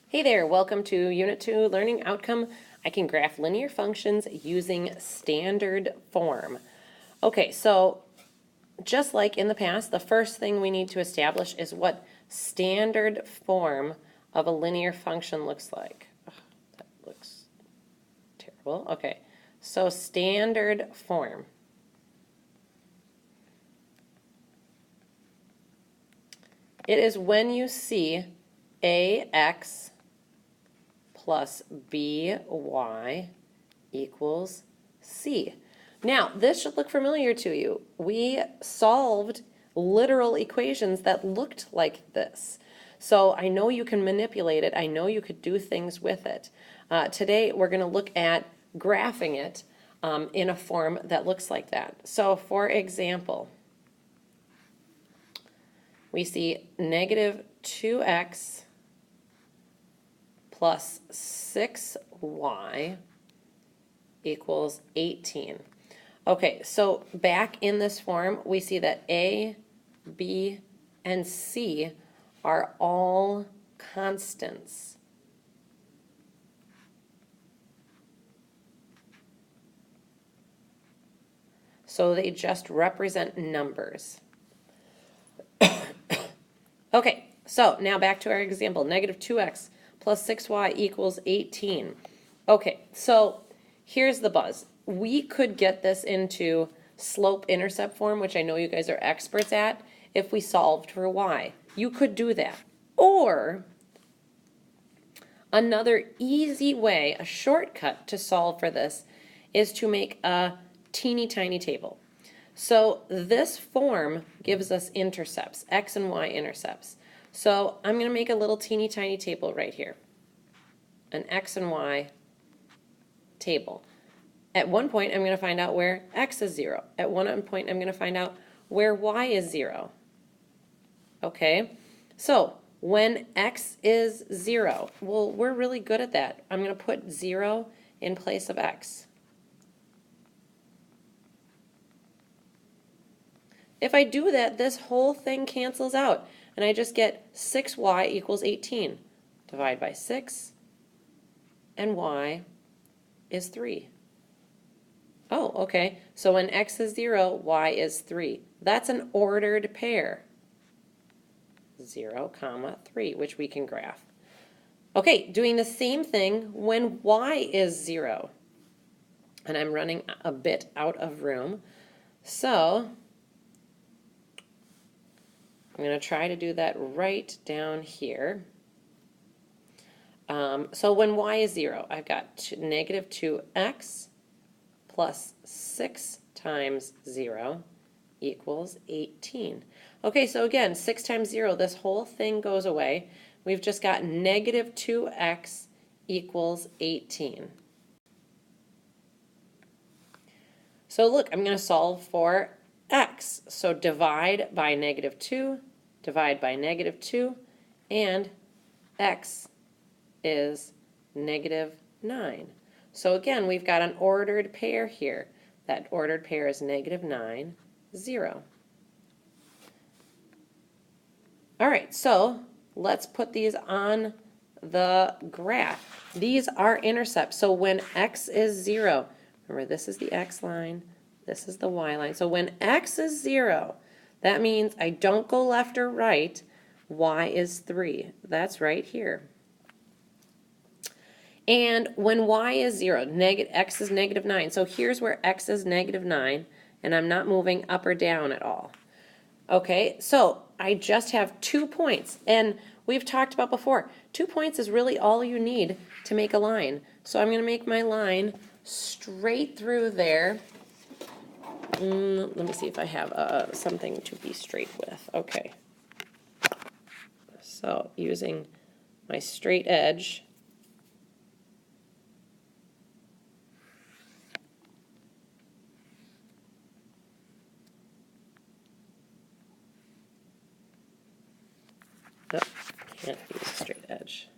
Hey there, welcome to Unit 2 Learning Outcome. I can graph linear functions using standard form. Okay, so just like in the past, the first thing we need to establish is what standard form of a linear function looks like. Ugh, that looks terrible. Okay, so standard form. It is when you see ax plus by equals c. Now, this should look familiar to you. We solved literal equations that looked like this. So I know you can manipulate it. I know you could do things with it. Today, we're going to look at graphing it in a form that looks like that. So for example, we see negative 2x plus 6y equals 18. Okay, so back in this form, we see that A, B, and C are all constants. So they just represent numbers. Okay, so now back to our example, negative 2x plus 6y equals 18. Okay, so here's the buzz. We could get this into slope-intercept form, which I know you guys are experts at, if we solved for y. You could do that. Or another easy way, a shortcut to solve for this, is to make a teeny tiny table. So this form gives us intercepts, x and y intercepts. So I'm going to make a little teeny tiny table right here, an x and y table. At one point, I'm going to find out where x is 0. At one point, I'm going to find out where y is 0. Okay, so when x is 0, well, we're really good at that. I'm going to put 0 in place of x. If I do that, this whole thing cancels out, and I just get 6y equals 18. Divide by 6, and y is 3. Oh, okay, so when x is 0, y is 3. That's an ordered pair. 0, 3, which we can graph. Okay, doing the same thing when y is 0. And I'm running a bit out of room, so I'm going to try to do that right down here. So when y is 0, I've got negative 2x plus 6 times 0 equals 18. Okay, so again, 6 times 0, this whole thing goes away. We've just got negative 2x equals 18. So look, I'm going to solve for x. So divide by negative 2, divide by negative 2, and x is negative 9. So again, we've got an ordered pair here. That ordered pair is negative 9, 0. All right, so let's put these on the graph. These are intercepts. So when x is 0, remember this is the x line, this is the y line. So when x is 0, that means I don't go left or right. Y is 3. That's right here. And when y is 0, x is negative 9. So here's where x is negative 9, and I'm not moving up or down at all. Okay, so I just have 2 points, and we've talked about before, 2 points is really all you need to make a line. So I'm going to make my line straight through there. Let me see if I have something to be straight with. Okay, so using my straight edge, can't use a straight edge.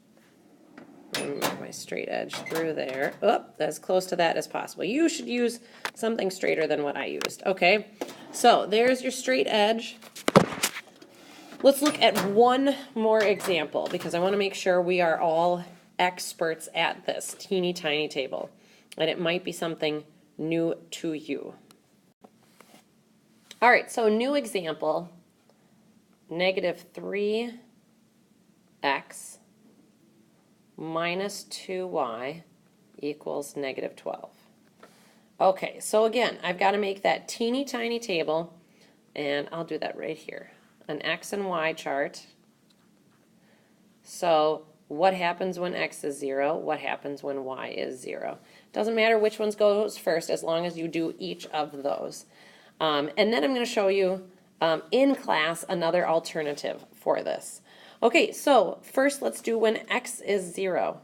Move my straight edge through there. Oh, as close to that as possible. You should use something straighter than what I used. Okay, so there's your straight edge. Let's look at one more example because I want to make sure we are all experts at this teeny tiny table. And it might be something new to you. All right, so new example, negative 3x minus 2y equals negative 12. Okay, so again, I've got to make that teeny tiny table, and I'll do that right here. An x and y chart. So what happens when x is 0? What happens when y is 0? Doesn't matter which one goes first as long as you do each of those. And then I'm going to show you in class another alternative for this. Okay, so first let's do when x is 0.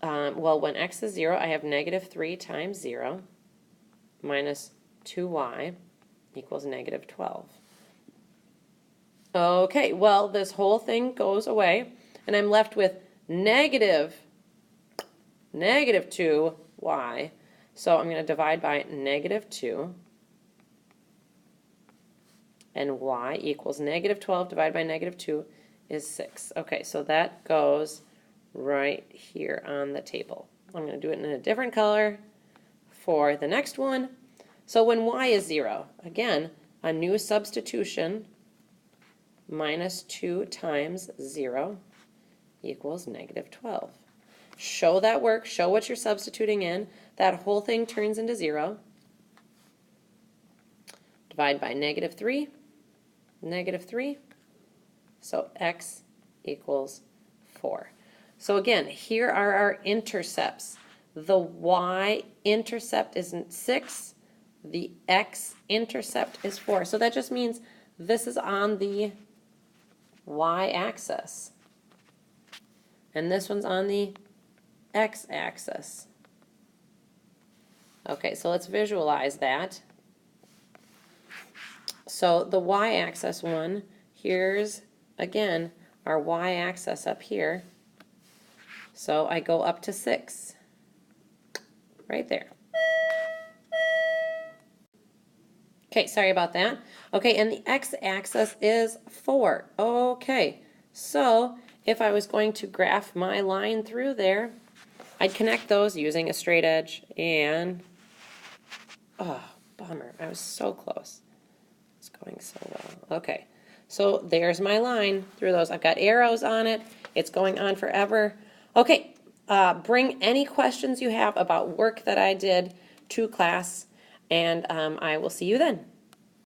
Well, when x is 0, I have negative 3 times 0 minus 2y equals negative 12. Okay, well, this whole thing goes away, and I'm left with negative 2y. So I'm going to divide by negative 2, and y equals negative 12 divided by negative 2 is 6. Okay, so that goes right here on the table. I'm going to do it in a different color for the next one. So when y is 0, again, a new substitution, minus 2 times 0 equals negative 12. Show that work, show what you're substituting in. That whole thing turns into 0. Divide by negative 3, so x equals 4. So again, here are our intercepts. The y-intercept is 6, the x-intercept is 4. So that just means this is on the y-axis, and this one's on the x-axis. Okay, so let's visualize that. So the y-axis one, here's, again, our y-axis up here. So I go up to 6, right there. Okay, sorry about that. Okay, and the x-axis is 4. Okay, so if I was going to graph my line through there, I'd connect those using a straight edge and, oh, bummer, I was so close. It's going so well. Okay, so there's my line through those. I've got arrows on it. It's going on forever. Okay, bring any questions you have about work that I did to class, and I will see you then.